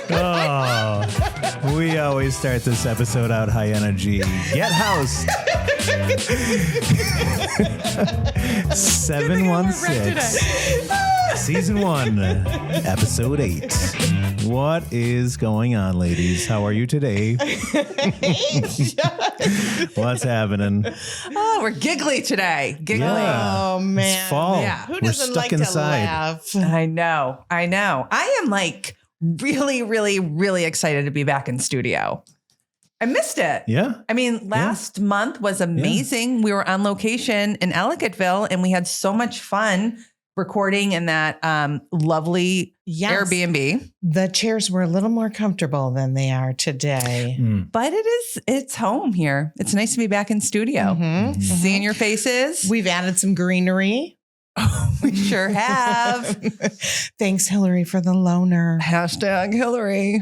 Oh, we always start this episode out high energy. Get housed. 716. Season 1, episode 8. What is going on, ladies? How are you today? What's happening? Oh, we're giggly today. Giggly. Yeah. Oh, man. It's fall. Yeah. Who We're doesn't stuck like inside. to laugh? I know. I am like really, really, really excited to be back in studio. I missed it. Yeah. I mean, last month was amazing. We were on location in Ellicottville and we had so much fun recording in that lovely Airbnb. The chairs were a little more comfortable than they are today. But it's home here. It's nice to be back in studio. Seeing your faces. We've added some greenery. We sure have. Thanks, Hillary, for the loaner. Hashtag Hillary.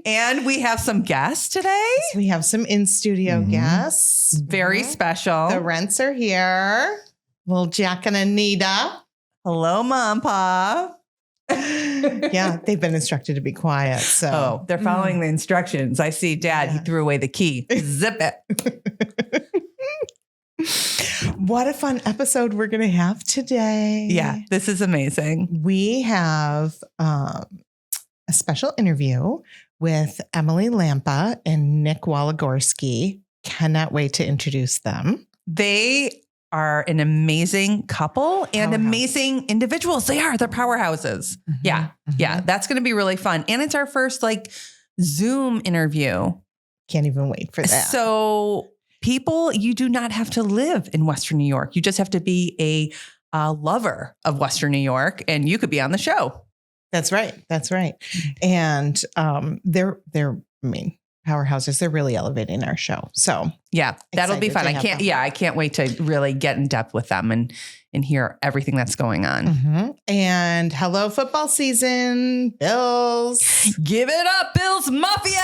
And we have some guests today. We have some in-studio guests. Very special. The Rents are here. Little Jack and Anita. Hello, Mom, Pa. Yeah, they've been instructed to be quiet. So Oh, they're following the instructions. I see Dad, he threw away the key. Zip it. what a fun episode we're going to have today. Yeah, this is amazing. We have a special interview with Emily Lampa and Nick Waligorski. Cannot wait to introduce them. They are an amazing couple and amazing individuals. They're powerhouses. Yeah. That's going to be really fun. And it's our first like Zoom interview. Can't even wait for that. So people, you do not have to live in Western New York. You just have to be a lover of Western New York and you could be on the show. That's right. And they're powerhouses. They're really elevating our show. So yeah, that'll be fun. Excited to have them. I can't wait to really get in depth with them and hear everything that's going on. And hello, football season, Bills. Give it up, Bills Mafia.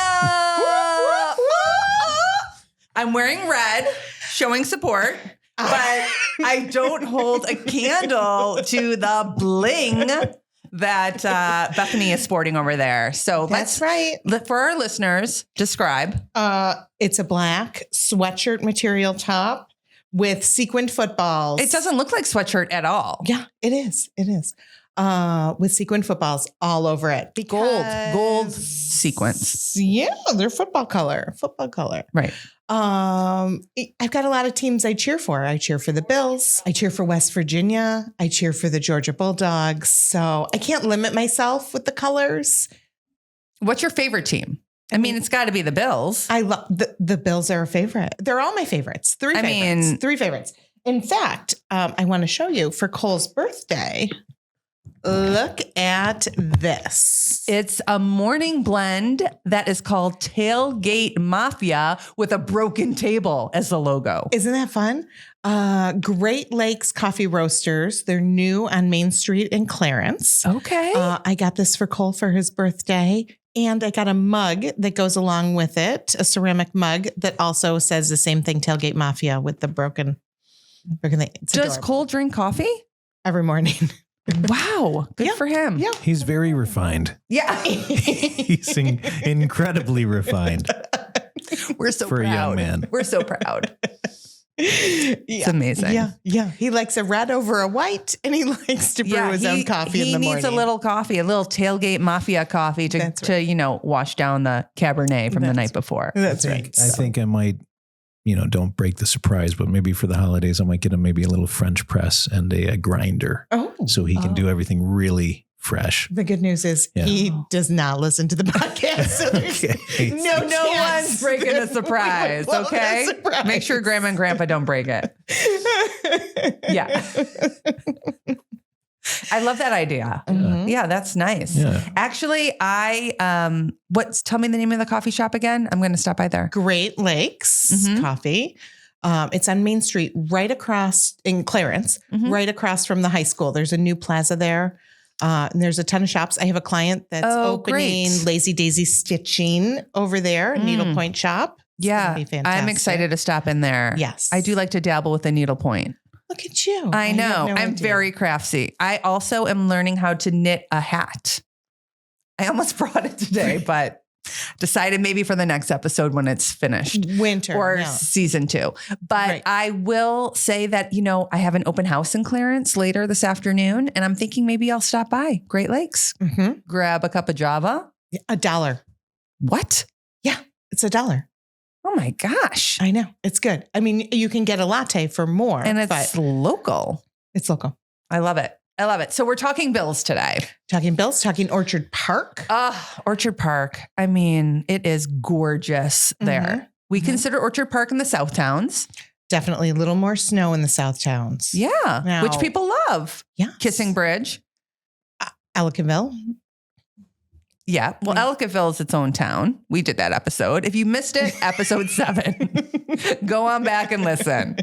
I'm wearing red, showing support, but I don't hold a candle to the bling that Bethany is sporting over there. So That's right. For our listeners, describe. It's a black sweatshirt material top with sequined footballs. It doesn't look like sweatshirt at all. Yeah, it is. With sequined footballs all over it. Gold sequence. Yeah, they're football color. Right. I've got a lot of teams I cheer for. I cheer for the Bills. I cheer for West Virginia. I cheer for the Georgia Bulldogs. So I can't limit myself with the colors. What's your favorite team? I mean, it's got to be the Bills. I love the Bills are a favorite. They're all my favorites. Three favorites. In fact, I want to show you for Cole's birthday. Look at this. It's a morning blend that is called Tailgate Mafia with a broken table as the logo. Isn't that fun? Great Lakes Coffee Roasters. They're new on Main Street in Clarence. Okay. I got this for Cole for his birthday. And I got a mug that goes along with it, a ceramic mug that also says the same thing, Tailgate Mafia, with the broken thing. It's Does adorable. Cole drink coffee? Every morning. Wow. Good for him. Yeah. He's very refined. Yeah. He's incredibly refined. We're so For proud. a young man. We're so proud. It's amazing. Yeah. He likes a red over a white and he likes to brew his own coffee in the morning. He needs a little coffee, a little Tailgate Mafia coffee to wash down the Cabernet from the night before. That's right. I think I might, don't break the surprise, but maybe for the holidays, I might get him maybe a little French press and a grinder so he can do everything really fresh. The good news is he does not listen to the podcast. So there's no one's breaking a surprise. Okay. Make sure Grandma and Grandpa don't break it. Yeah. I love that idea. Yeah, that's nice. Yeah. Actually, tell me the name of the coffee shop again. I'm going to stop by there. Great Lakes Coffee. It's on Main Street, right across in Clarence, right across from the high school. There's a new plaza there. And there's a ton of shops. I have a client that's opening Lazy Daisy Stitching over there, needlepoint shop. Yeah. I'm excited to stop in there. Yes. I do like to dabble with the needlepoint. Look at at you. I know. have no I'm idea. very craftsy. I also am learning how to knit a hat. I almost brought it today, but decided maybe for the next episode when it's finished. Winter. Or yeah. season 2. But Right. I will say that, I have an open house in Clarence later this afternoon, and I'm thinking maybe I'll stop by Great Lakes, grab a cup of Java. $1. What? Yeah, it's $1. Oh my gosh. I know. It's good. I mean, you can get a latte for more. And it's local. It's local. I love it. I love it. So we're talking bills today. Talking Bills, talking Orchard Park. Orchard Park. I mean, it is gorgeous there. We consider Orchard Park in the South Towns. Definitely a little more snow in the South Towns. Yeah. Now- Which people love. Yeah. Kissing Bridge. Ellicottville. Yeah. Well, Ellicottville is its own town. We did that episode. If you missed it, episode 7, go on back and listen.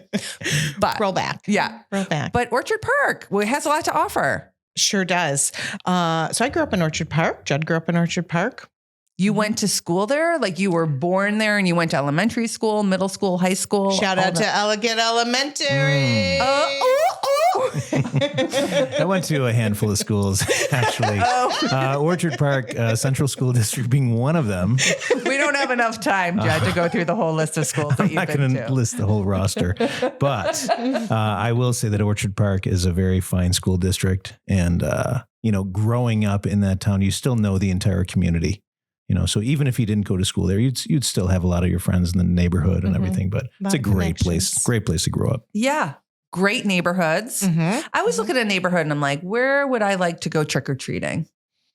But Roll back. Yeah. Roll back. But Orchard Park has a lot to offer. Sure does. So I grew up in Orchard Park. Judd grew up in Orchard Park. You went to school there? Like you were born there and you went to elementary school, middle school, high school? Shout out to Ellicott Elementary. I went to a handful of schools, actually. Orchard Park Central School District being one of them. We don't have enough time, Judd, to go through the whole list of schools that I'm you've not been going to. to list the whole roster, but I will say that Orchard Park is a very fine school district. And, growing up in that town, you still know the entire community. So even if you didn't go to school there, you'd still have a lot of your friends in the neighborhood and everything. But it's a great place to grow up. Yeah. Great neighborhoods. I was looking at a neighborhood and I'm like, where would I like to go trick-or-treating?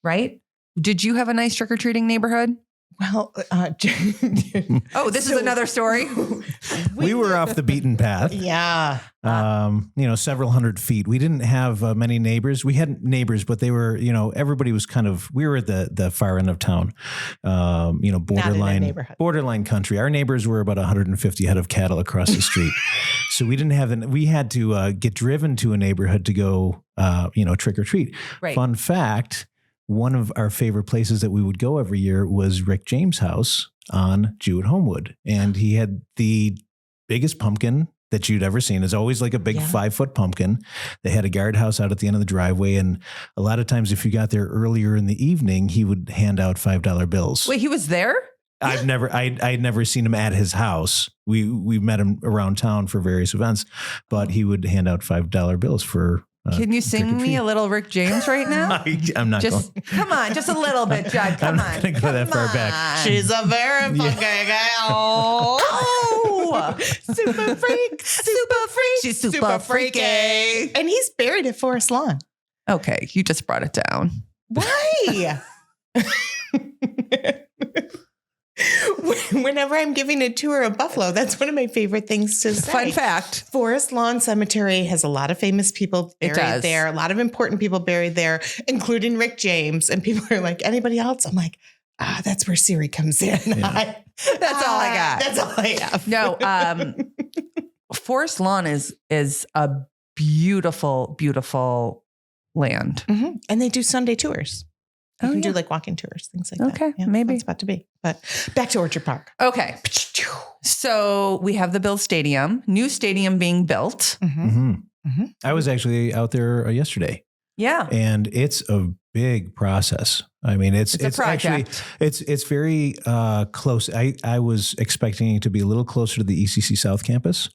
Right? Did you have a nice trick-or-treating neighborhood? Well, this is another story. We were off the beaten path. Yeah. Several hundred feet. We didn't have many neighbors. We had neighbors, but they were, everybody was we were at the far end of town, borderline country. Our neighbors were about 150 head of cattle across the street. So we didn't have we had to get driven to a neighborhood to go, trick or treat. Right. Fun fact. One of our favorite places that we would go every year was Rick James' house on Jewett Homewood. And he had the biggest pumpkin that you'd ever seen. It's always like a big 5-foot pumpkin. They had a guardhouse out at the end of the driveway. And a lot of times if you got there earlier in the evening, he would hand out $5 bills. Wait, he was there? I'd never seen him at his house. We met him around town for various events, but he would hand out $5 bills for Can you sing me a little Rick James right now? I'm not going. Come on, just a little bit, Judd. Come on. I'm not going to go that far back. She's a very funky girl. Oh, super freak. She's super freaky. And he's buried at Forest Lawn. Okay, you just brought it down. Why? Whenever I'm giving a tour of Buffalo, that's one of my favorite things to say. Fun fact. Forest Lawn Cemetery has a lot of famous people buried there, a lot of important people buried there, including Rick James. And people are like, anybody else? I'm like, that's where Siri comes in. Yeah. That's all I got. That's all I have. No, Forest Lawn is a beautiful, beautiful land. Mm-hmm. And they do Sunday tours. You can do like walking tours, things like that. Okay, maybe. It's about to be. But back to Orchard Park. Okay. So we have the Bill Stadium, new stadium being built. I was actually out there yesterday. Yeah. And it's a big process. I mean, it's actually, it's very close. I was expecting it to be a little closer to the ECC South campus,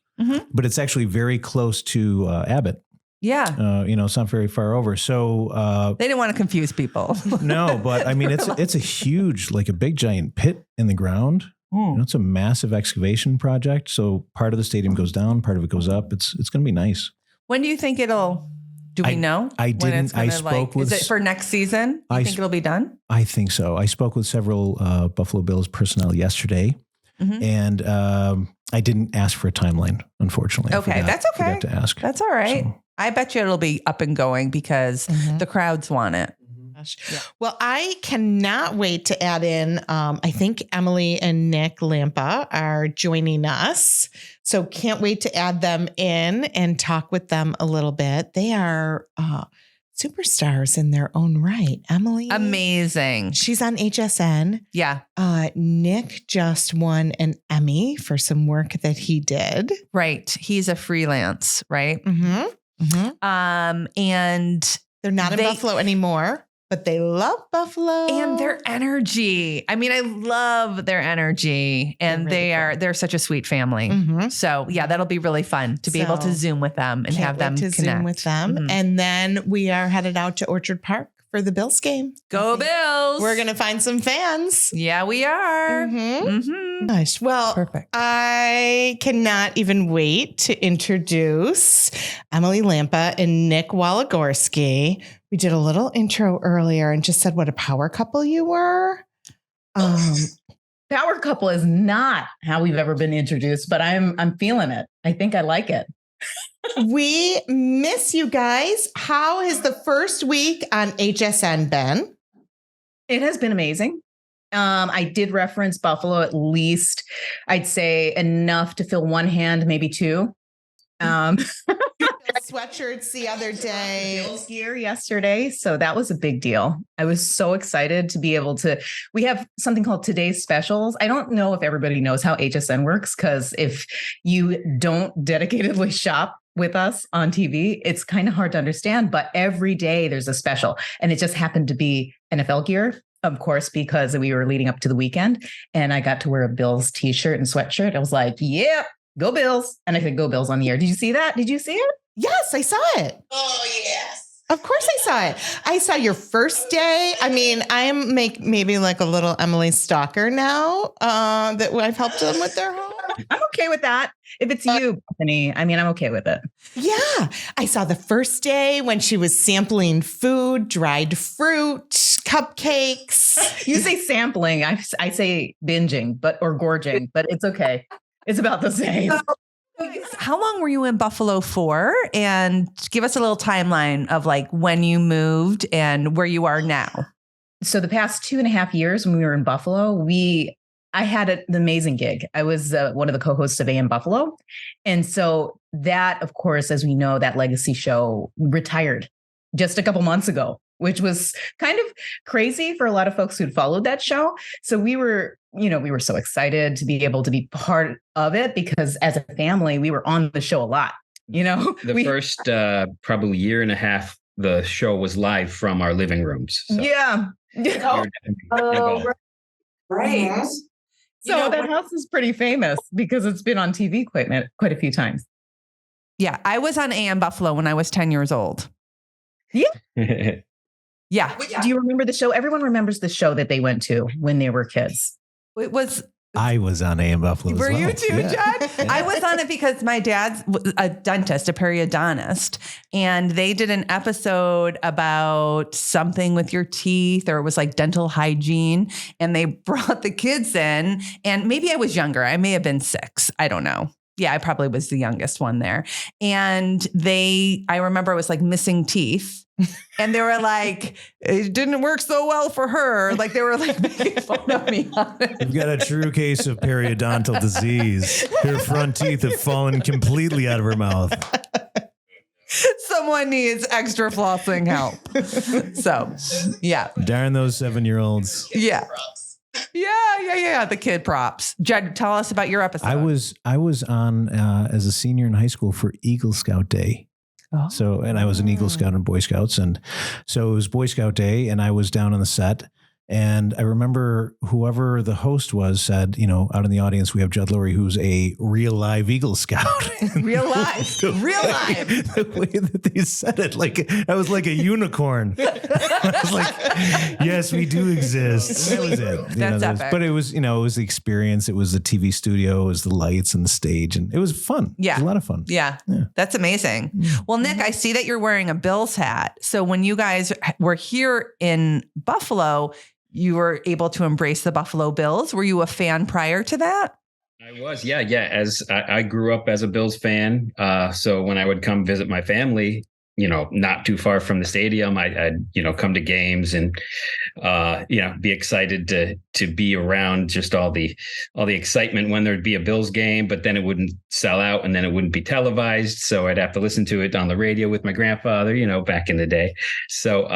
but it's actually very close to Abbott. Yeah. It's not very far over. So they didn't want to confuse people. No, but I mean, it's a huge, like a big giant pit in the ground. It's a massive excavation project. So part of the stadium goes down, part of it goes up. It's going to be nice. When do you think do we know? I didn't. I spoke with. Is it for next season? You think it'll be done? I think so. I spoke with several Buffalo Bills personnel yesterday. And I didn't ask for a timeline, unfortunately. Okay, that's okay. I forgot to ask. That's all right. So. I bet you it'll be up and going because the crowds want it. Yeah. Well, I cannot wait to add in. I think Emily and Nick Lampa are joining us. So can't wait to add them in and talk with them a little bit. They are superstars in their own right. Emily. Amazing. She's on HSN. Yeah. Nick just won an Emmy for some work that he did. Right. He's a freelance, right? And they're not in Buffalo anymore, but they love Buffalo and their energy. I mean, I love their energy, and they're such a sweet family. So yeah, that'll be really fun to be able to Zoom with them and have them connect. Zoom with them. And then we are headed out to Orchard Park for the Bills game. Go Bills. We're going to find some fans. Yeah, we are. Gosh. Well, perfect. I cannot even wait to introduce Emily Lampa and Nick Waligorski. We did a little intro earlier and just said what a power couple you were. Power couple is not how we've ever been introduced, but I'm feeling it. I think I like it. We miss you guys. How has the first week on HSN been? It has been amazing. I did reference Buffalo at least, I'd say enough to fill one hand, maybe two. Sweatshirts the other day. Bills gear yesterday. So that was a big deal. I was so excited to be able to, we have something called Today's Specials. I don't know if everybody knows how HSN works, because if you don't dedicatedly shop with us on TV, it's kind of hard to understand, but every day there's a special, and it just happened to be NFL gear, of course, because we were leading up to the weekend, and I got to wear a Bills t-shirt and sweatshirt. I was like, yeah, go Bills. And I said, go Bills on the air. Did you see that? Did you see it? Yes, I saw it. Oh, yes. Of course I saw it. I saw your first day. I mean, I'm maybe like a little Emily stalker now that I've helped them with their home. I'm okay with that. If it's you, Bethany, I mean, I'm okay with it. Yeah. I saw the first day when she was sampling food, dried fruit, cupcakes. You say sampling. I say binging, or gorging, but it's okay. It's about the same. How long were you in Buffalo for? And give us a little timeline of like when you moved and where you are now. So the past 2.5 years when we were in Buffalo, I had an amazing gig. I was one of the co-hosts of AM Buffalo. And so that, of course, as we know, that legacy show retired just a couple months ago, which was kind of crazy for a lot of folks who'd followed that show. So we were so excited to be able to be part of it, because as a family, we were on the show a lot, The first probably year and a half, the show was live from our living rooms. So yeah. Right. So that house is pretty famous because it's been on TV quite a few times. Yeah. I was on AM Buffalo when I was 10 years old. Yeah. Yeah. Do you remember the show? Everyone remembers the show that they went to when they were kids. It was. I was on AM Buffalo. Were you too, yeah. John? I was on it because my dad's a dentist, a periodontist, and they did an episode about something with your teeth, or it was like dental hygiene. And they brought the kids in, and maybe I was younger. I may have been 6. I don't know. Yeah, I probably was the youngest one there. And I remember it was like missing teeth. And they were like, it didn't work so well for her. Like they were like making fun of me on it. You've got a true case of periodontal disease. Her front teeth have fallen completely out of her mouth. Someone needs extra flossing help. So, yeah. Darn those 7-year-olds. Yeah. Yeah. The kid props. Jed, tell us about your episode. I was on as a senior in high school for Eagle Scout Day. Oh. So, and I was an Eagle Scout and Boy Scouts. And so it was Boy Scout Day, and I was down on the set. And I remember whoever the host was said, out in the audience, we have Judd Lurie, who's a real live Eagle Scout. Real live. Real live. The way that they said it, like I was like a unicorn. I was like, yes, we do exist. That was it. That's epic. But it was, it was the experience. It was the TV studio. It was the lights and the stage. And it was fun. Yeah. It was a lot of fun. Yeah. That's amazing. Well, Nick, I see that you're wearing a Bills hat. So when you guys were here in Buffalo, you were able to embrace the Buffalo Bills. Were you a fan prior to that? I was, yeah. As I grew up as a Bills fan, so when I would come visit my family, not too far from the stadium, I'd come to games and be excited to be around just all the excitement when there'd be a Bills game, but then it wouldn't sell out and then it wouldn't be televised, so I'd have to listen to it on the radio with my grandfather, back in the day. So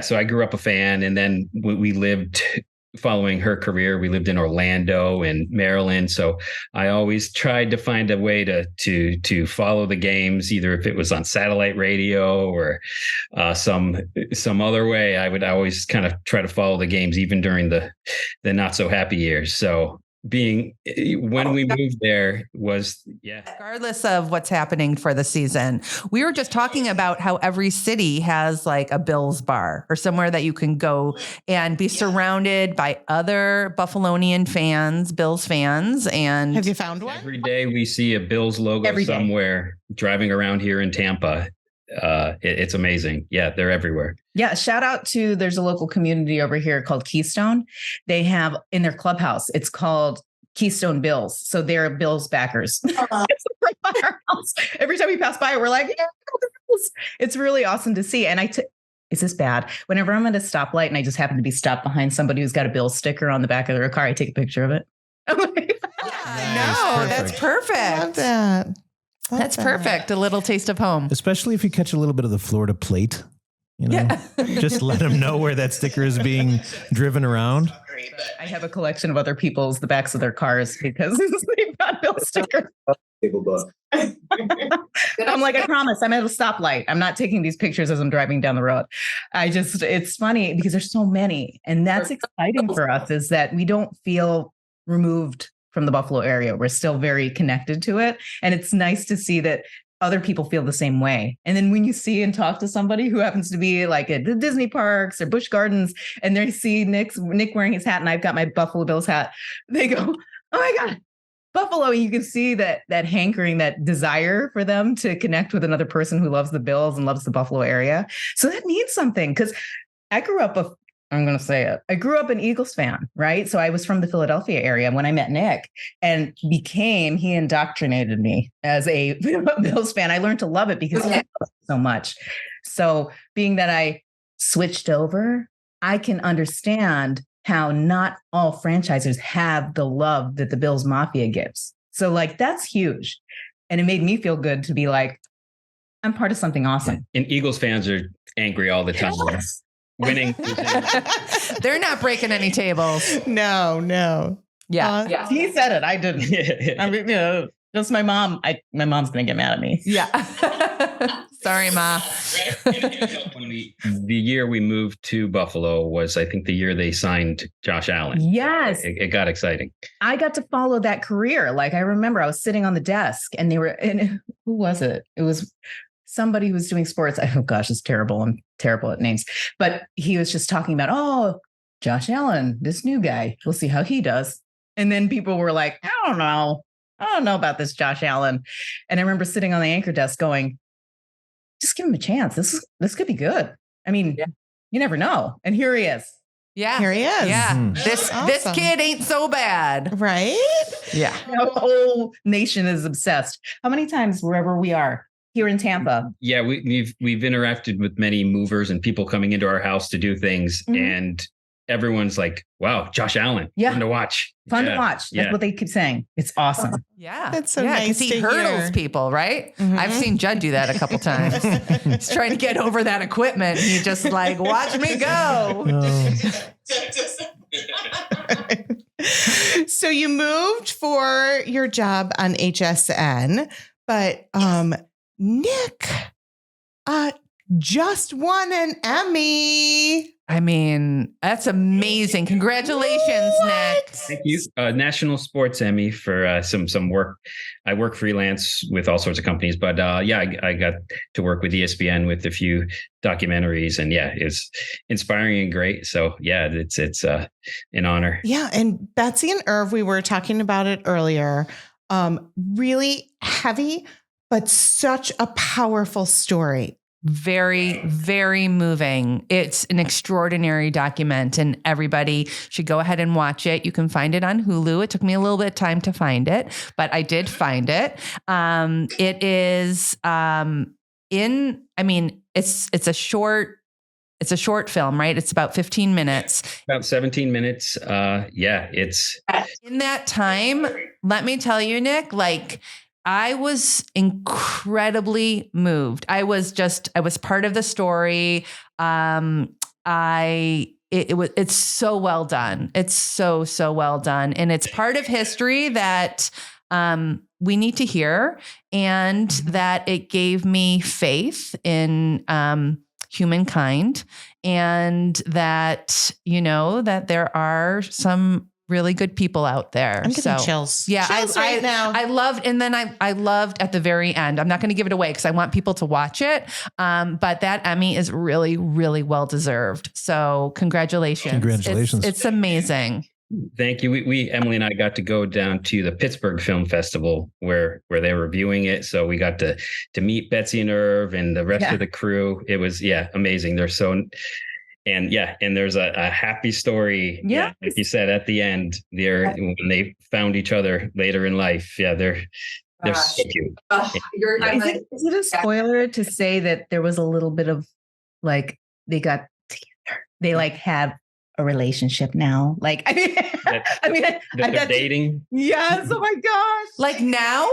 so I grew up a fan, and then we lived following her career. We lived in Orlando and Maryland, so I always tried to find a way to follow the games, either if it was on satellite radio or some other way. I would always kind of try to follow the games, even during the not so happy years. So when we moved there was, regardless of what's happening for the season. We were just talking about how every city has like a Bills bar or somewhere that you can go and be surrounded by other Buffalonian fans, Bills fans. And have you found one? Every day we see a Bills logo somewhere driving around here in Tampa. It's amazing. Yeah, they're everywhere. Yeah, shout out to, there's a local community over here called Keystone. They have in their clubhouse, it's called Keystone Bills. So they're Bills backers. It's right by our house. Every time we pass by, we're like, yeah, Bills. It's really awesome to see. And is this bad? Whenever I'm at a stoplight and I just happen to be stopped behind somebody who's got a Bills sticker on the back of their car, I take a picture of it. That's perfect. Love that. That's perfect. A little taste of home. Especially if you catch a little bit of the Florida plate, just let them know where that sticker is being driven around. I have a collection of other people's, the backs of their cars, because they've got Bill stickers. I'm like, I promise I'm at a stoplight. I'm not taking these pictures as I'm driving down the road. It's funny because there's so many. And that's exciting for us, is that we don't feel removed from the Buffalo area. We're still very connected to it. And it's nice to see that other people feel the same way. And then when you see and talk to somebody who happens to be like at the Disney parks or Busch Gardens, and they see Nick wearing his hat and I've got my Buffalo Bills hat, they go, oh my God, Buffalo. And you can see that hankering, that desire for them to connect with another person who loves the Bills and loves the Buffalo area. So that means something, because I grew up I'm going to say it. I grew up an Eagles fan, right? So I was from the Philadelphia area when I met Nick, and he indoctrinated me as a Bills fan. I learned to love it because he loved it so much. So being that I switched over, I can understand how not all franchisers have the love that the Bills Mafia gives. So like, that's huge. And it made me feel good to be like, I'm part of something awesome. And Eagles fans are angry all the time. Yes. Winning. They're not breaking any tables. No. Yeah. He said it. I didn't. I mean, just my mom. My mom's going to get mad at me. Yeah. Sorry, Ma. The year we moved to Buffalo was, I think, the year they signed Josh Allen. Yes. It got exciting. I got to follow that career. Like, I remember I was sitting on the desk and and who was it? It was somebody who was doing sports. Oh gosh, it's terrible. I'm terrible at names, but he was just talking about, Josh Allen, this new guy, we'll see how he does. And then people were like, I don't know about this Josh Allen. And I remember sitting on the anchor desk going, just give him a chance. This could be good. I mean, you never know. And here he is. Yeah. Here he is. Yeah. This kid ain't so bad. Right? Yeah. The whole nation is obsessed. How many times, wherever we are, here in Tampa. Yeah, we've interacted with many movers and people coming into our house to do things, and everyone's like, "Wow, Josh Allen, fun to watch." Fun to watch. That's what they keep saying. It's awesome. Yeah, that's so nice. Because he hurdles people, right? Mm-hmm. I've seen Judd do that a couple times. He's trying to get over that equipment. He just like, watch me go. So you moved for your job on HSN, but Nick just won an Emmy. I mean, that's amazing. Congratulations, Nick. Thank you. National Sports Emmy for some work. I work freelance with all sorts of companies, but I got to work with ESPN with a few documentaries, and it's inspiring and great. So it's an honor. Yeah, and Betsy and Irv, we were talking about it earlier. Really heavy, but such a powerful story. Very, very moving. It's an extraordinary document, and everybody should go ahead and watch it. You can find it on Hulu. It took me a little bit of time to find it, but I did find it. It is it's a short film, right? It's about 15 minutes. About 17 minutes. It's in that time. Let me tell you, Nick, I was incredibly moved. I was part of the story. I it's so well done. It's so well done. And it's part of history that we need to hear, and that it gave me faith in humankind, and that, that there are some really good people out there. I'm getting chills. Yeah. Chills right now. I loved, and then I loved at the very end, I'm not going to give it away because I want people to watch it. But that Emmy is really, really well deserved. So congratulations. Congratulations. It's amazing. Thank you. We Emily and I got to go down to the Pittsburgh Film Festival where they were viewing it. So we got to meet Betsy and Irv and the rest of the crew. It was amazing. They're so, and there's a happy story. Yeah. Like you said at the end there, when they found each other later in life. Yeah, they're so cute. Is it a spoiler to say that there was a little bit of they got together? They have a relationship now. That they're dating. Yes. Oh my gosh. Like now,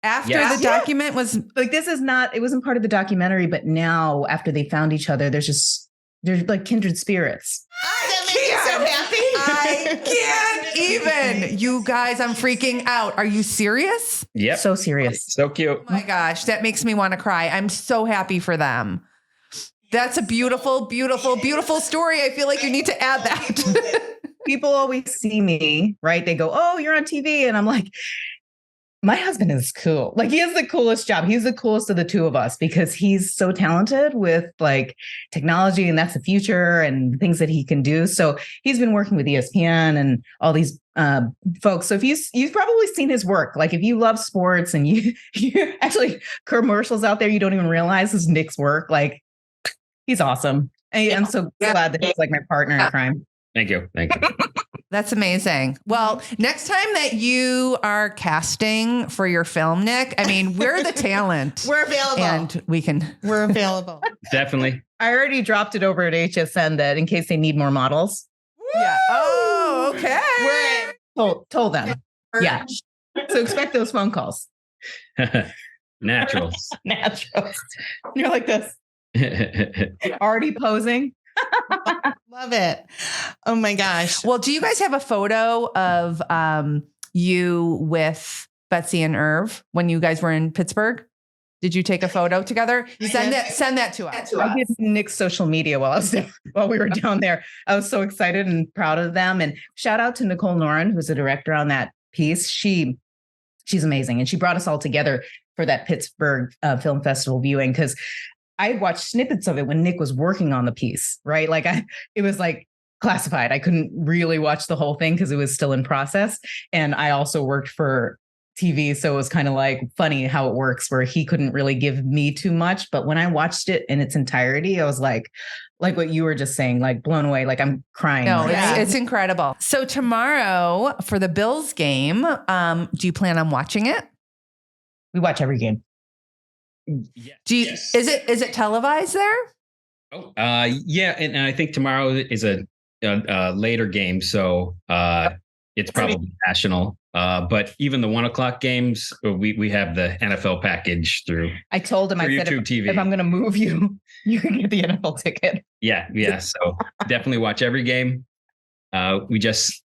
after the document was it wasn't part of the documentary, but now after they found each other, there's like kindred spirits. That makes me so happy. I can't even. You guys, I'm freaking out. Are you serious? Yep. So serious. So cute. Oh my gosh, that makes me want to cry. I'm so happy for them. That's a beautiful, beautiful, beautiful story. I feel like you need to add that. People always see me, right? They go, "Oh, you're on TV." And I'm like, my husband is cool. He has the coolest job. He's the coolest of the two of us because he's so talented with technology, and that's the future and things that he can do. So he's been working with ESPN and all these folks. So if you've probably seen his work. If you love sports and you actually commercials out there, you don't even realize is Nick's work. He's awesome. And I'm so glad that he's my partner in crime. Thank you. That's amazing. Well, next time that you are casting for your film, Nick, we're the talent. We're available. And we're available. Definitely. I already dropped it over at HSN that in case they need more models. Yeah. Oh, okay. Told them. Yeah. So expect those phone calls. Naturals. You're like this. Already posing. Love it. Oh my gosh. Well, do you guys have a photo of you with Betsy and Irv when you guys were in Pittsburgh? Did you take a photo together? Send that to us. I did Nick's social media while we were down there. I was so excited and proud of them. And shout out to Nicole Noren, who's the director on that piece. She's amazing. And she brought us all together for that Pittsburgh Film Festival viewing because I watched snippets of it when Nick was working on the piece, right? It was classified. I couldn't really watch the whole thing because it was still in process. And I also worked for TV. So it was kind of funny how it works where he couldn't really give me too much. But when I watched it in its entirety, I was like what you were just saying, blown away. I'm crying. No, it's incredible. So tomorrow for the Bills game, do you plan on watching it? We watch every game. Is it televised there? Oh, and I think tomorrow is a later game, so it's probably national. But even the 1:00 games, we have the NFL package through. I told him, I said, if I'm going to move you, you can get the NFL ticket. Yeah. So definitely watch every game. We just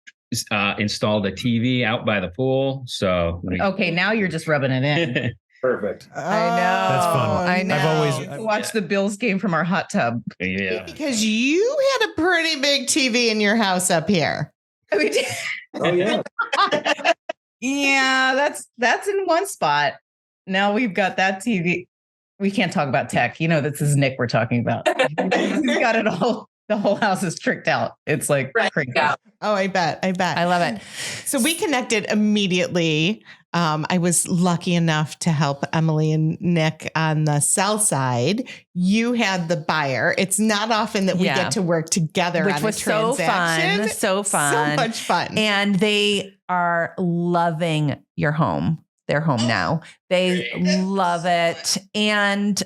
installed a TV out by the pool, so okay, now you're just rubbing it in. Perfect. I know. That's fun. I know. I've watched the Bills game from our hot tub. Yeah. Because you had a pretty big TV in your house up here. Oh yeah. Yeah, that's in one spot. Now we've got that TV. We can't talk about tech. This is Nick we're talking about. He's got it all. The whole house is tricked out. It's crazy. Oh, I bet. I love it. So we connected immediately. I was lucky enough to help Emily and Nick on the sell side. You had the buyer. It's not often that we get to work together Which on was a transaction. So fun. So much fun. And they are loving your home. Their home now. They love it. And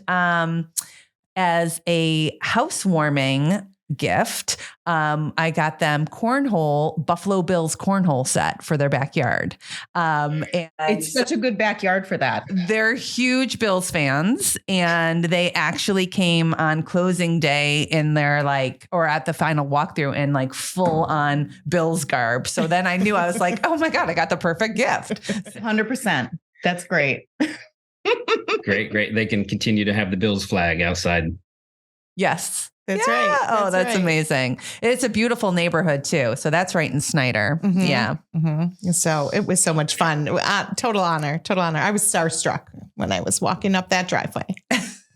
as a housewarming, gift. I got them Buffalo Bills cornhole set for their backyard. And It's such a good backyard for that. they're huge Bills fans, and they actually came on closing day in their or at the final walkthrough in full on Bills garb. So then I knew, I was like, oh my God, I got the perfect gift. 100%. That's great. Great. They can continue to have the Bills flag outside. Yes. That's right. Oh, that's right. amazing. It's a beautiful neighborhood too. So that's right in Snyder. Mhm. Yeah. Mm-hmm. So it was so much fun. Total honor. I was starstruck when I was walking up that driveway.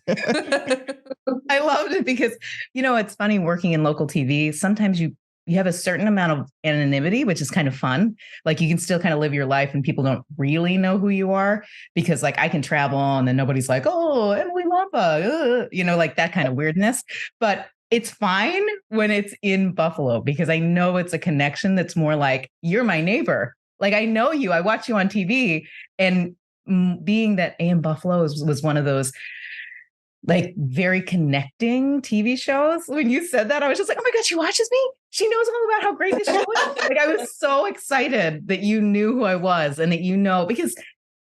I loved it because, it's funny working in local TV. Sometimes you have a certain amount of anonymity, which is kind of fun. Like you can still kind of live your life and people don't really know who you are because I can travel and then nobody's like, oh, Emily Lampa, that kind of weirdness. But it's fine when it's in Buffalo because I know it's a connection that's more like you're my neighbor. Like I know you, I watch you on TV, and being that AM Buffalo was one of those very connecting TV shows. When you said that, I was just like, oh my God, she watches me. She knows all about how great this show is. I was so excited that you knew who I was and that, because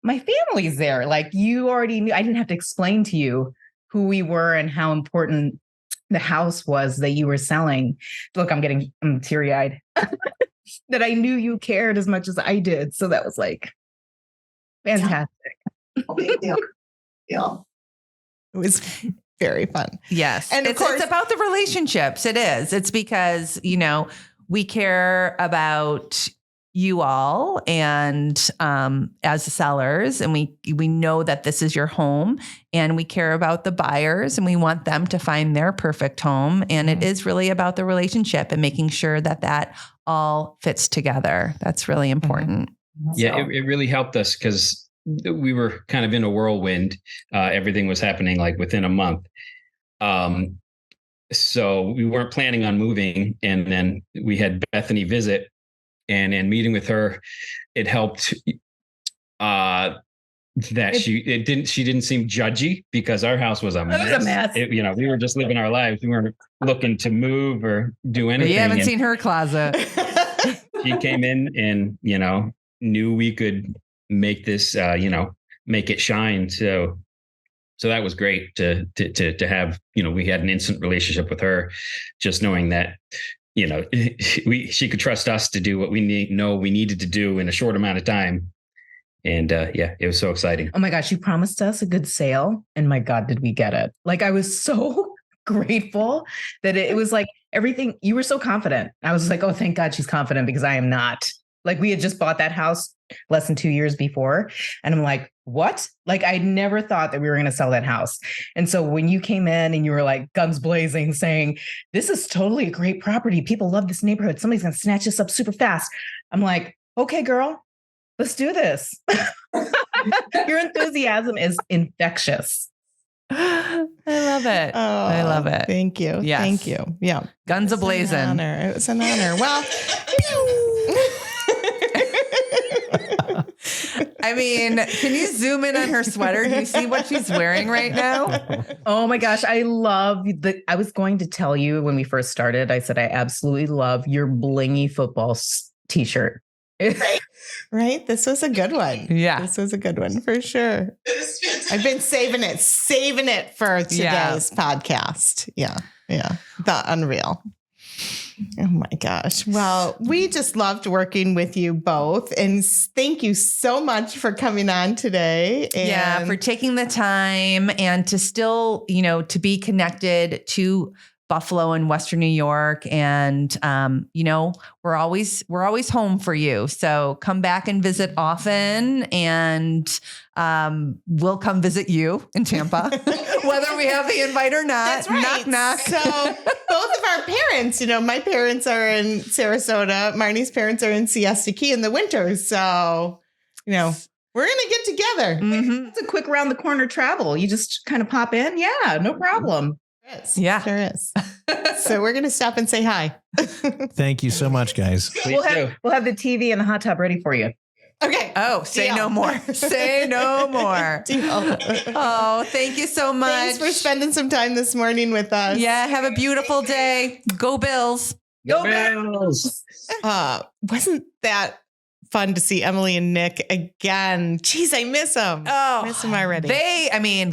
my family's there. You already knew. I didn't have to explain to you who we were and how important the house was that you were selling. Look, I'm teary-eyed that I knew you cared as much as I did. So that was fantastic. Big deal. Yeah. It was very fun. Yes. And of it's course, about the relationships. It is. It's because, we care about you all and as the sellers, and we know that this is your home, and we care about the buyers and we want them to find their perfect home. And it is really about the relationship and making sure that all fits together. That's really important. Yeah, it really helped us because we were kind of in a whirlwind. Everything was happening within a month. So we weren't planning on moving. And then we had Bethany visit and meeting with her. It helped that she didn't seem judgy because our house was a mess. It was a mess. We were just living our lives. We weren't looking to move or do anything. You haven't seen her closet. She came in and, knew we could make this, make it shine. So that was great to have, we had an instant relationship with her, just knowing that, she could trust us to do what we needed to do in a short amount of time. And it was so exciting. Oh my gosh, you promised us a good sale. And my God, did we get it? I was so grateful that it was everything. You were so confident. I was oh, thank God she's confident because I am not. We had just bought that house less than 2 years before. And I'm like, what? I never thought that we were going to sell that house. And so when you came in and you were guns blazing saying, this is totally a great property. People love this neighborhood. Somebody's going to snatch this up super fast. I'm like, okay, girl, let's do this. Your enthusiasm is infectious. I love it. Oh, I love it. Thank you. Yes. Thank you. Yeah. Guns a-blazing. It was an honor. Well, I mean, can you zoom in on her sweater? Do you see what she's wearing right now? Oh my gosh. I was going to tell you when we first started, I said, I absolutely love your blingy football t-shirt. Right. This was a good one. Yeah. This was a good one for sure. I've been saving it for today's podcast. Yeah. The unreal. Oh my gosh. Well, we just loved working with you both. And thank you so much for coming on today. And for taking the time and to still, to be connected to Buffalo and Western New York. And, we're always home for you. So come back and visit often, and we'll come visit you in Tampa, whether we have the invite or not. That's right. Knock, knock. So both of our parents, my parents are in Sarasota. Marnie's parents are in Siesta Key in the winter. So, we're going to get together. Mm-hmm. It's a quick around the corner travel. You just kind of pop in. Yeah, no problem. Yeah. Sure is. So we're going to stop and say hi. Thank you so much, guys. Please do. We'll have the TV and the hot tub ready for you. Okay. Oh, say Deal. no more. Say no more. Deal. Oh, thank you so much. Thanks for spending some time this morning with us. Yeah, have a beautiful day. Go Bills. Go Bills! Wasn't that fun to see Emily and Nick again? Jeez, I miss them. Oh, Miss them already.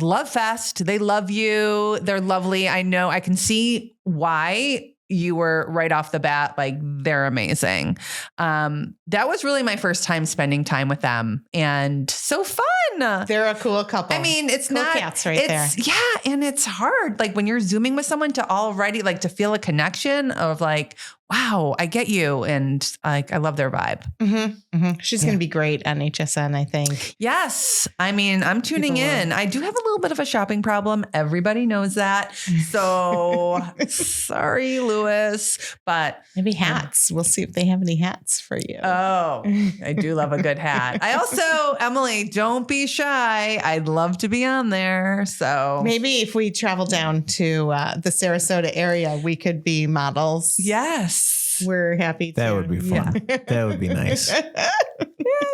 Love fest. They love you. They're lovely. I know. I can see why you were right off the bat, like, they're amazing. That was really my first time spending time with them, and so fun. They're a cool couple. I mean, it's cool not cats right there. Yeah, and it's hard. Like when you're Zooming with someone to already like to feel a connection of like, wow, I get you, and like I love their vibe. Mm-hmm, mm-hmm. She's going to be great on HSN, I think. Yes, I mean, I'm tuning in. I do have a little bit of a shopping problem. Everybody knows that. So sorry, Lewis, but maybe hats. We'll see if they have any hats for you. Oh, I do love a good hat. I also, Emily, don't be shy. I'd love to be on there. So maybe if we travel down to the Sarasota area, we could be models. Yes. We're happy to. That would be fun. Yeah. That would be nice. Yeah,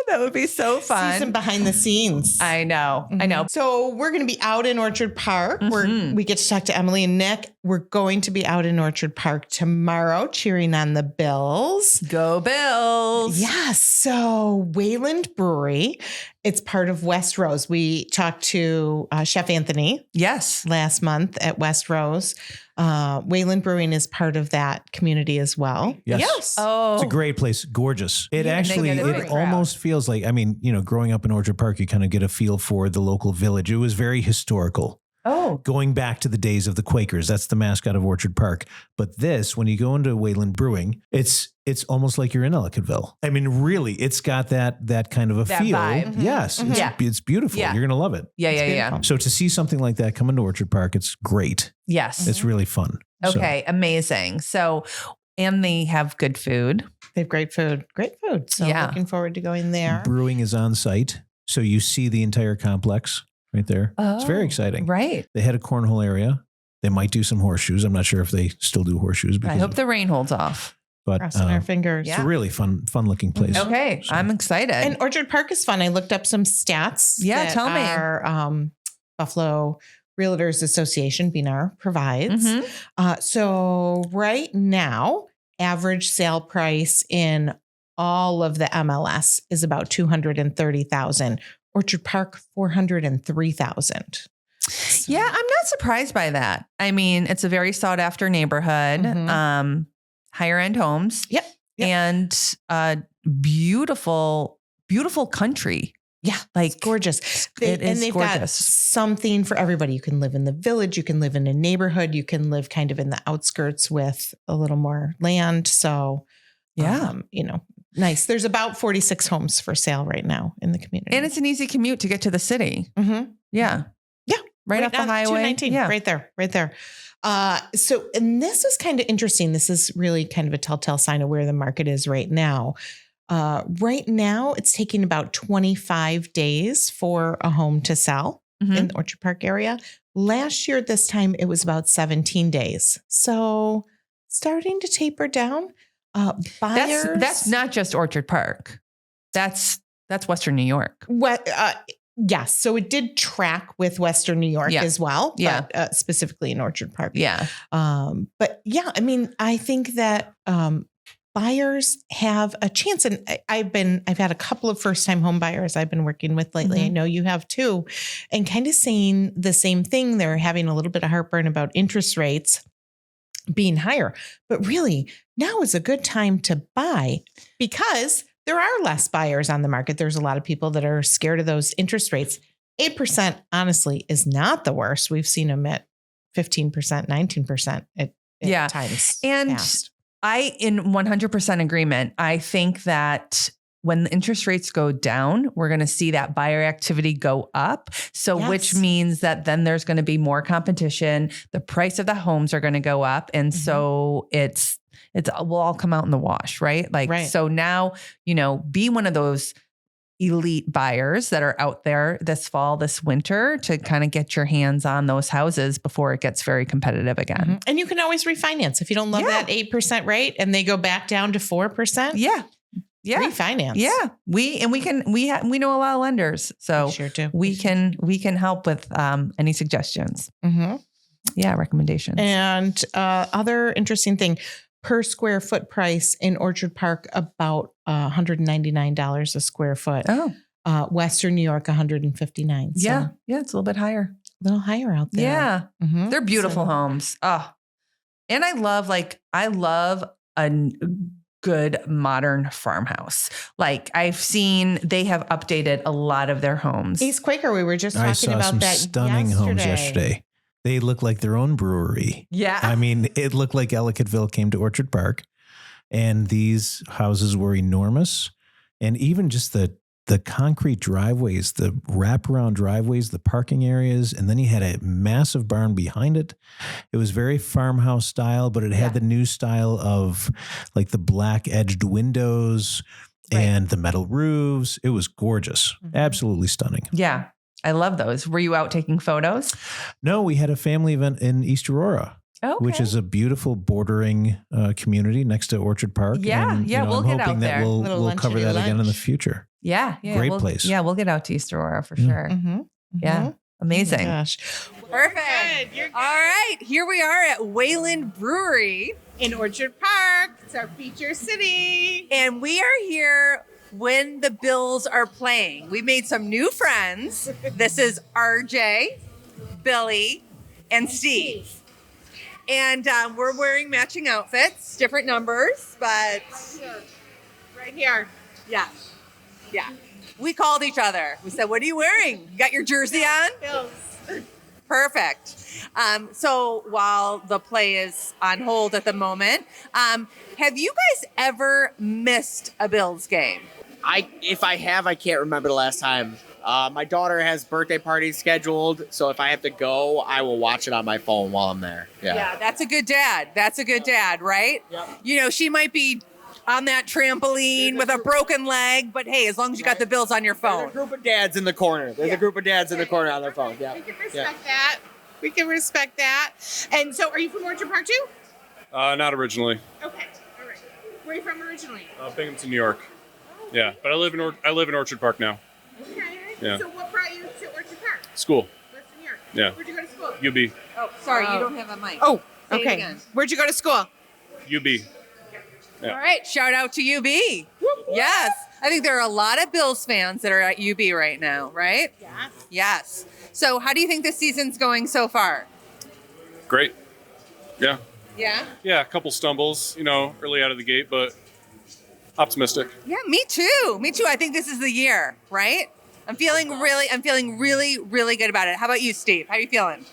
that would be so fun. See some behind the scenes. I know. I know. So we're going to be out in Orchard Park. We get to talk to Emily and Nick. We're going to be out in Orchard Park tomorrow cheering on the Bills. Go Bills. Yes. So Wayland Brewery, it's part of West Rose. We talked to Chef Anthony. Yes. Last month at West Rose. Wayland Brewing is part of that community as well. Yes. Oh, it's a great place. Gorgeous. It Yeah, actually, they get a it great crowd. almost feels like, I mean, you know, growing up in Orchard Park, you kind of get a feel for the local village. It was very historical. Oh, Going back to the days of the Quakers. That's the mascot of Orchard Park. But this, when you go into Wayland Brewing, it's almost like you're in Ellicottville. I mean, really, it's got that kind of a That feel. vibe. Yes. Mhm. It's beautiful. Yeah. You're going to love it. yeah. So to see something like that come into Orchard Park, it's great. Yes. It's really fun. So, Okay. Amazing. So, and they have good food. They have great food. Great food. So Yeah. looking forward to going there. brewing is on site. So you see the entire complex right there. It's very exciting. Right. They had a cornhole area. They might do some horseshoes. I'm not sure if they still do horseshoes. I hope the rain holds off. But Crossing our fingers. it's a really fun looking place. Okay. So- I'm excited. And Orchard Park is fun. I looked up some stats. Yeah, that tell me. Our Buffalo Realtors Association, BNR, provides. Mhm. So right now, average sale price in all of the MLS is about $230,000. Orchard Park, $403,000. Yeah, I'm not surprised by that. I mean, it's a very sought after neighborhood, Mhm. higher end homes. Yep. And beautiful, beautiful country. Yeah, Like it's gorgeous. it is they've got gorgeous. something for everybody. You can live in the village. You can live in a neighborhood. You can live kind of in the outskirts with a little more land. So, Yeah. nice. There's about 46 homes for sale right now in the community. And it's an easy commute to get to the city. Mhm. Yeah. Yeah. Right off the on highway. 219, Yeah. right there. And this is kind of interesting. This is really kind of a telltale sign of where the market is right now. Right now, it's taking about 25 days for a home to sell Mhm. in the Orchard Park area. Last year at this time, it was about 17 days. So starting to taper down. Buyers. That's not just Orchard Park. That's Western New York. Yes. So it did track with Western New York Yeah. as well, Yeah. but specifically in Orchard Park. Yeah. But yeah, I mean, I think that buyers have a chance. And I've had a couple of first-time home buyers I've been working with lately. Mhm. I know you have too, and kind of saying the same thing. They're having a little bit of heartburn about interest rates being higher. But really, now is a good time to buy because there are less buyers on the market. There's a lot of people that are scared of those interest rates. 8%, honestly, is not the worst. We've seen them at 15%, 19% at Yeah. times. And past. I, in 100% agreement, I think that when the interest rates go down, we're going to see that buyer activity go up. So, which Yes. means that then there's going to be more competition. The price of the homes are going to go up. And so it's will all come out in the wash, right? Like, Right. so now, be one of those elite buyers that are out there this fall, this winter to kind of get your hands on those houses before it gets very competitive again. Mhm. And you can always refinance if you don't love Yeah. that 8% rate and they go back down to 4%. Yeah. Yeah. Refinance. Yeah. We know a lot of lenders. So We sure do. we can help with any suggestions. Mm-hmm. Yeah. Recommendations. And other interesting thing, per square foot price in Orchard Park, about $199 a square foot. Oh, Western New York, 159. So yeah. Yeah. It's a little bit higher. a little higher out there. Yeah. Mhm. They're beautiful So- homes. Oh, and I love a good modern farmhouse. Like I've seen, they have updated a lot of their homes. East Quaker, we were just I talking saw about some that stunning homes yesterday. They look like their own brewery. Yeah. I mean, it looked like Ellicottville came to Orchard Park, and these houses were enormous. And even just the concrete driveways, the wraparound driveways, the parking areas, and then you had a massive barn behind it. It was very farmhouse style, but it had the new style of like the black edged windows and the metal roofs. It was gorgeous. Mhm. Absolutely stunning. Yeah. I love those. Were you out taking photos? No, we had a family event in East Aurora. Okay. Which is a beautiful bordering community next to Orchard Park. Yeah, and, yeah, we'll I'm get hoping out that there. we'll Little cover luncheony that again in the lunch. future. Yeah. Great place. Yeah. We'll get out to East Aurora for Yeah. sure. Mm-hmm. Yeah. Amazing. Gosh. Perfect. All right, here we are at Wayland Brewery, in Orchard Park. It's our feature city. and we are here when the Bills are playing. We made some new friends. This is RJ, Billy, and Steve. And we're wearing matching outfits, different numbers, but Right here. yeah. Yeah. We called each other. We said, "What are you wearing? You got your jersey on?" Bills. Perfect. So while the play is on hold at the moment, have you guys ever missed a Bills game? If I have, I can't remember the last time. My daughter has birthday parties scheduled, so if I have to go, I will watch it on my phone while I'm there. Yeah. That's a good dad. That's a good dad, right? Yep. You know, she might be on that trampoline with a broken leg, but hey, as long as you got the Bills on your There's a phone. group of dads in the corner. There's a group of dads in the corner on their phone. Yeah. We can respect that. We can respect that. And so, are you from Orchard Park too? Not originally. Okay. All right. Where are you from originally? Binghamton, New York. Yeah, but I live in Orchard Park now. Okay. Yeah. So, what brought you to Orchard Park? School. Western New York. Yeah. Where'd you go to school? UB. Oh, sorry, you don't have a mic. Oh, Say it okay. again. Where'd you go to school? UB. All right, shout out to UB. Yes, I think there are a lot of Bills fans that are at UB right now, right? Yes. Yes. So, how do you think this season's going so far? Great. Yeah. Yeah. Yeah, a couple stumbles, early out of the gate, but optimistic. Yeah, me too. Me too. I think this is the year, right? I'm feeling really, really good about it. How about you, Steve? How are you feeling?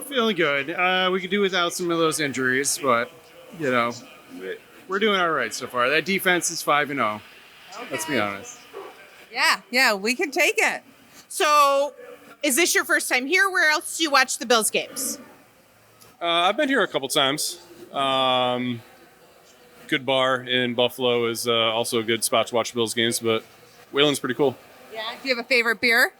Feeling good. We could do without some of those injuries, but we're doing all right so far. That defense is 5-0. Let's be honest. Yeah, we can take it. So, is this your first time here? Where else do you watch the Bills games? I've been here a couple times. Good bar in Buffalo is also a good spot to watch Bills games, but Wayland's pretty cool. Yeah. Do you have a favorite beer?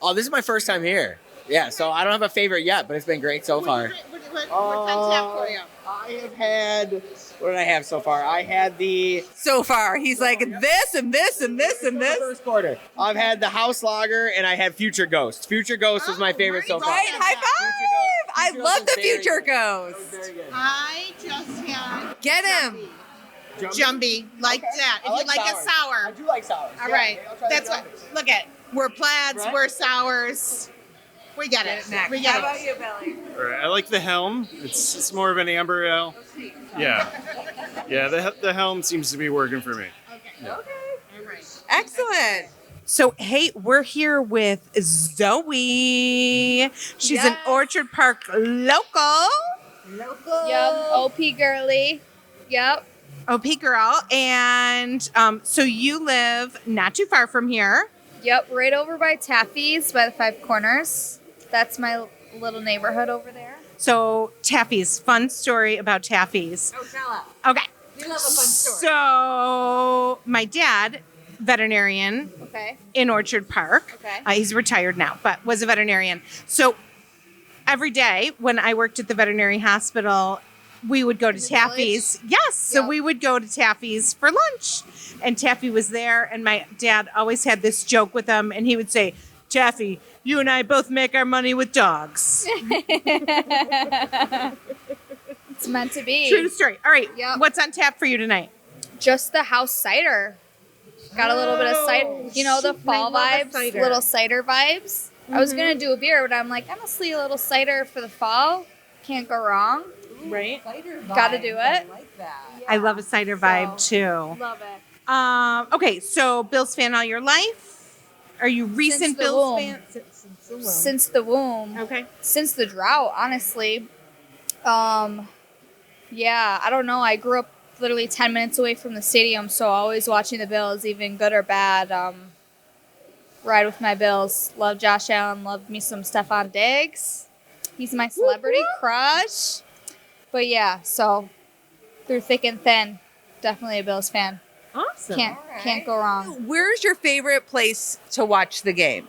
Oh, this is my first time here. Yeah, so I don't have a favorite yet, but it's been great so far. What's on tap for you? I have had, what did I have so far? I had the So far, he's like this and this and this and this. first quarter. I've had the House Lager and I had Future Ghost. Future Ghost was my favorite so far. Right? High five! I Future love Ghost the is very Future good. Ghost. Very good. I just had Get him. Jumbie, like that. If I you like sours. a sour. I do like sours. All Yeah, right. I'll try That's the what. Jumbies. Look at. We're plaids. Right? We're sours. We get it. Next. We How get about it. you, Billy? All right. I like the helm. It's more of an amber ale. Yeah. Yeah, the helm seems to be working for me. Okay. All right. Excellent. So, hey, we're here with Zoe. She's an Yes. Orchard Park local. Yep, OP girly. Yep. OP girl. And so you live not too far from here. Yep, right over by Taffy's by the Five Corners. That's my little neighborhood over there. So, Taffy's. Fun story about Taffy's. Oh, tell us. Okay. We love a fun story. So, my dad, veterinarian Okay. in Orchard Park. Okay. He's retired now, but was a veterinarian. So, every day when I worked at the veterinary hospital, we would go to the Taffy's. Yes. So Yep. we would go to Taffy's for lunch. And Taffy was there. And my dad always had this joke with him. And he would say, Taffy, you and I both make our money with dogs. It's meant to be. True story. All right. Yep. What's on tap for you tonight? Just the house cider. Got a little bit of cider. You know, the fall I love a vibes, cider. little cider vibes. I was going to do a beer, but I'm like, honestly, a little cider for the fall. Can't go wrong. Right. Got to do it. I love a cider vibe too. Love it. Okay. So Bills fan all your life? Are you recent the Bills womb. fan? Since the womb. Since the womb. Okay. Since the drought, honestly. Yeah, I don't know. I grew up literally 10 minutes away from the stadium, so always watching the Bills, even good or bad. Ride with my Bills. Love Josh Allen. Love me some Stephon Diggs. He's my celebrity crush. But yeah, so through thick and thin, definitely a Bills fan. Awesome. Can't go wrong. Where's your favorite place to watch the game?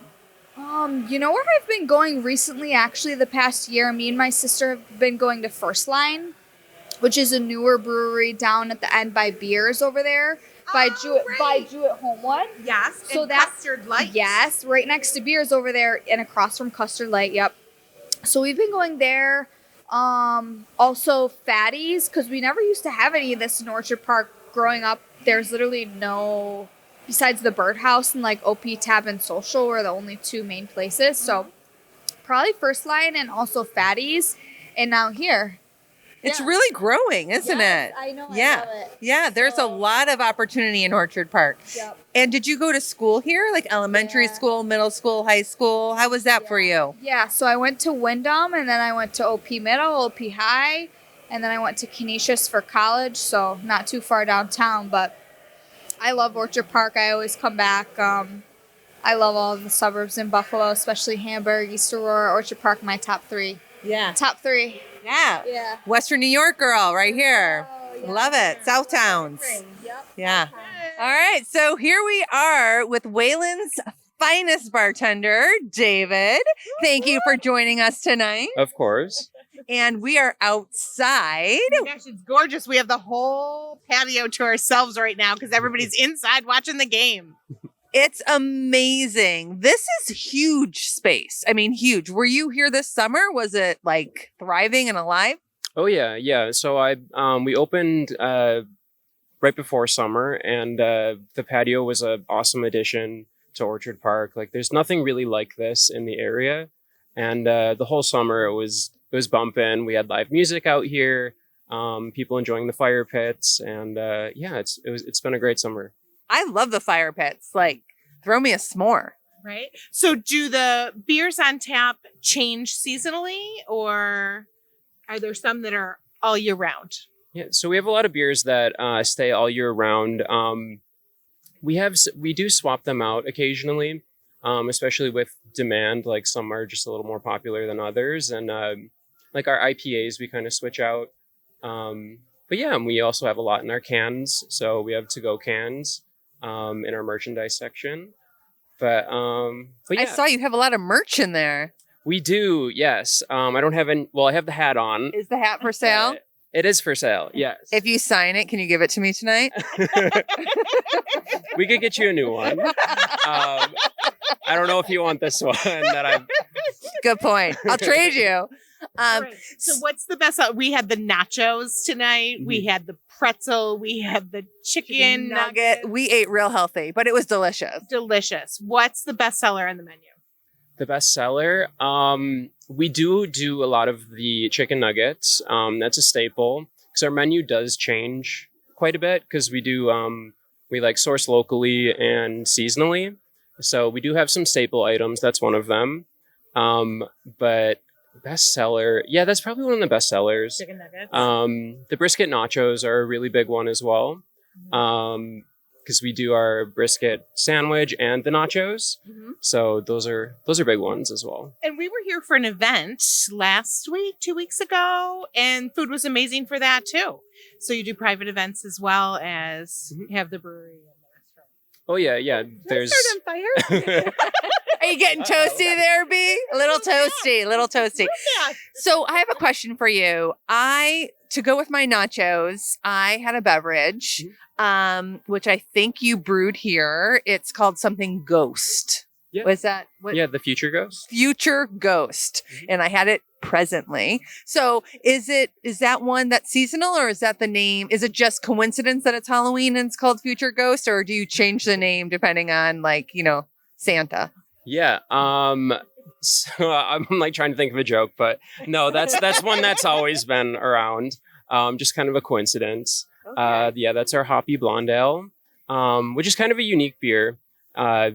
You know where I've been going recently, actually, the past year? Me and my sister have been going to First Line, which is a newer brewery down at the end by Beers over there. By Jewett Homewood. Yes. So and that's Custard Light. Yes, right next to Beers over there and across from Custard Light. Yep. So we've been going there. Also Fatties, because we never used to have any of this in Orchard Park growing up. There's literally no, besides the Birdhouse and like OP Tab and Social were the only two main places. So probably First Line and also Fatties, and now here. It's really growing, isn't Yes, it? I know, I Yeah. love it. Yeah, there's a lot of opportunity in Orchard Park. Yep. And did you go to school here, like elementary school, middle school, high school? How was that for you? Yeah, so I went to Wyndham, and then I went to OP Middle, OP High, and then I went to Canisius for college, so not too far downtown, but I love Orchard Park. I always come back. I love all of the suburbs in Buffalo, especially Hamburg, East Aurora, Orchard Park, my top three. Yeah. Top three. Yeah. Yeah. Western New York girl right here. yeah. Love it. South Towns. Yep. Yeah. All right. So here we are with Wayland's finest bartender, David. Thank you for joining us tonight. Of course. And we are outside. Oh my gosh, it's gorgeous. We have the whole patio to ourselves right now because everybody's inside watching the game. It's amazing. This is huge space. I mean, huge. Were you here this summer? Was it like thriving and alive? Oh yeah. So we opened right before summer, and the patio was an awesome addition to Orchard Park. Like, there's nothing really like this in the area, and the whole summer it was bumping. We had live music out here, people enjoying the fire pits, and it's been a great summer. I love the fire pits. Like, throw me a s'more. Right. So do the beers on tap change seasonally, or are there some that are all year round? Yeah, so we have a lot of beers that stay all year round. We do swap them out occasionally, especially with demand. Like, some are just a little more popular than others, and like our IPAs, we kind of switch out. But yeah, and we also have a lot in our cans. So we have to-go cans in our merchandise section. But yeah. I saw you have a lot of merch in there. We do, yes. I don't have any. Well, I have the hat on. Is the hat for sale? It is for sale, yes. If you sign it, can you give it to me tonight? We could get you a new one. I don't know if you want this one that I've. Good point. I'll trade you. Right. So what's the best? We had the nachos tonight. We had the pretzel. We had the chicken nugget. We ate real healthy, but it was delicious. Delicious. What's the best seller on the menu? The best seller? We do a lot of the chicken nuggets. That's a staple because our menu does change quite a bit because we like source locally and seasonally. So we do have some staple items. That's one of them. But best seller, yeah, that's probably one of the best sellers. Chicken nuggets. The brisket nachos are a really big one as well. Because we do our brisket sandwich and the nachos. So those are big ones as well. And we were here for an event last week, 2 weeks ago, and food was amazing for that too. So you do private events as well as you have the brewery and the restaurant. Oh yeah. There's Start on fire. Are you getting toasty there, B? A little toasty. So I have a question for you. To go with my nachos, I had a beverage, which I think you brewed here. It's called something Ghost. Yeah. Was that what? Yeah, the Future Ghost. Future Ghost. And I had it presently. So is that one that's seasonal, or is that the name? Is it just coincidence that it's Halloween and it's called Future Ghost, or do you change the name depending on Santa? Yeah. So I'm like trying to think of a joke, but no, that's one that's always been around. Just kind of a coincidence. Okay. Yeah, that's our Hoppy Blonde Ale, which is kind of a unique beer.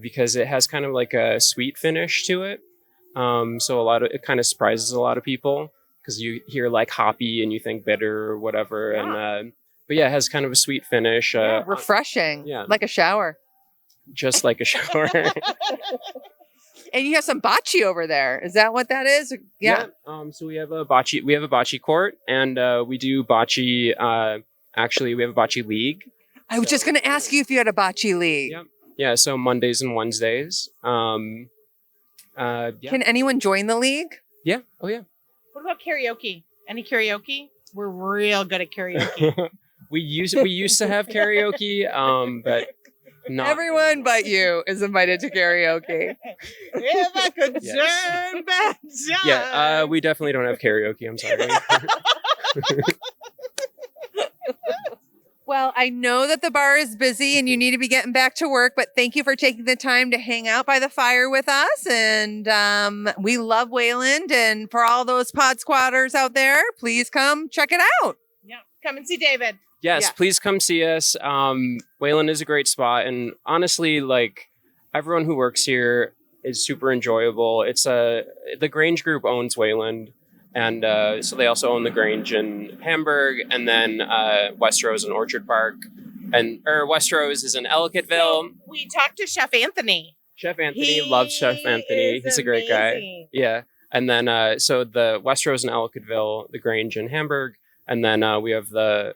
Because it has kind of like a sweet finish to it. So it kind of surprises a lot of people because you hear like hoppy and you think bitter or whatever. Yeah. And, but yeah, it has kind of a sweet finish. Refreshing. Yeah. Like a shower. Just like a shower. And you have some bocce over there. Is that what that is? Yeah. So we have a bocce court, and we do bocce. Actually, we have a bocce league. I was just going to ask you if you had a bocce league. Yep. Yeah, so Mondays and Wednesdays. Yeah. Can anyone join the league? Yeah. Oh, yeah. What about karaoke? Any karaoke? We're real good at karaoke. we used to have karaoke, but not everyone but you is invited to karaoke. If I could turn back time. Yeah, we definitely don't have karaoke. I'm sorry. Well, I know that the bar is busy and you need to be getting back to work, but thank you for taking the time to hang out by the fire with us. And we love Wayland. And for all those pod squatters out there, please come check it out. Yeah, come and see David. Yes, please come see us. Wayland is a great spot. And honestly, like everyone who works here is super enjoyable. It's the Grange Group owns Wayland. And so they also own the Grange in Hamburg, and then Westrose in Orchard Park, or Westrose is in Ellicottville. So we talked to Chef Anthony. Chef Anthony loves Chef Anthony. He's a great guy. Yeah, and then so the Westrose in Ellicottville, the Grange in Hamburg, and then we have the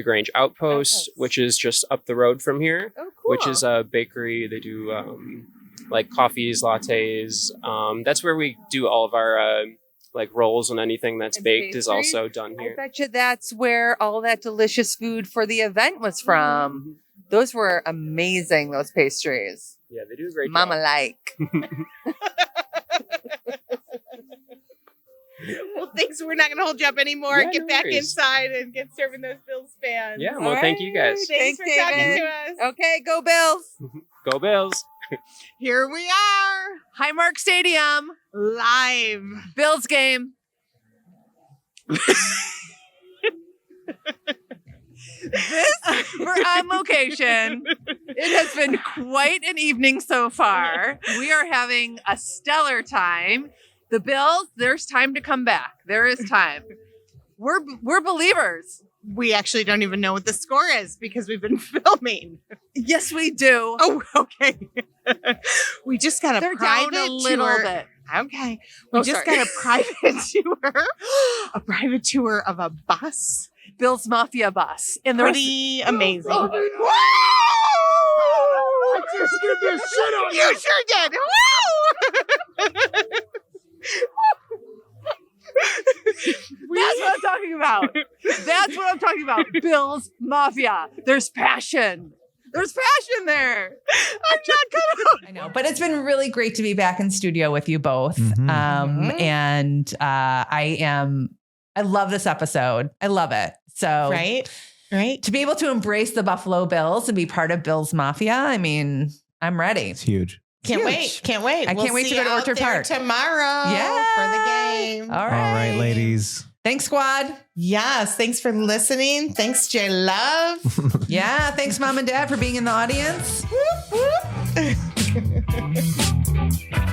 Grange Outpost, which is just up the road from here, which is a bakery. They do like coffees, lattes. That's where we do all of our like rolls, and anything that's baked is also done here. I bet you that's where all that delicious food for the event was from. Those were amazing, those pastries. Yeah, they do a great Mama job. like. Well, thanks. We're not going to hold you up anymore. Yeah, Get no back worries. inside and get serving those Bills fans. Yeah, well, thank you guys. Thanks for talking to us. Okay, go Bills. Go Bills. Here we are. Highmark Stadium. Live. Bills game. We're on location. It has been quite an evening so far. We are having a stellar time. The Bills, there's time to come back. There is time. We're believers. We actually don't even know what the score is because we've been filming. Yes, we do. Oh, okay. We just got a They're private down a little tour. bit. Okay. We just got a private tour. A private tour of a bus. Bill's Mafia bus. And Pretty amazing. I just did this shit on you. You sure did. Woo! That's what I'm talking about. That's what I'm talking about. Bill's Mafia. There's passion. There's passion there. I'm not gonna. I know, but it's been really great to be back in studio with you both. And I love this episode. I love it. So Right. to be able to embrace the Buffalo Bills and be part of Bill's Mafia, I mean, I'm ready. It's huge. Can't wait. I can't wait to see go to you out Orchard there Park tomorrow for the game. All All right, right. ladies. Thanks, squad. Yes. Thanks for listening. Thanks, J Love. Yeah. Thanks, Mom and Dad, for being in the audience. Whoop, whoop.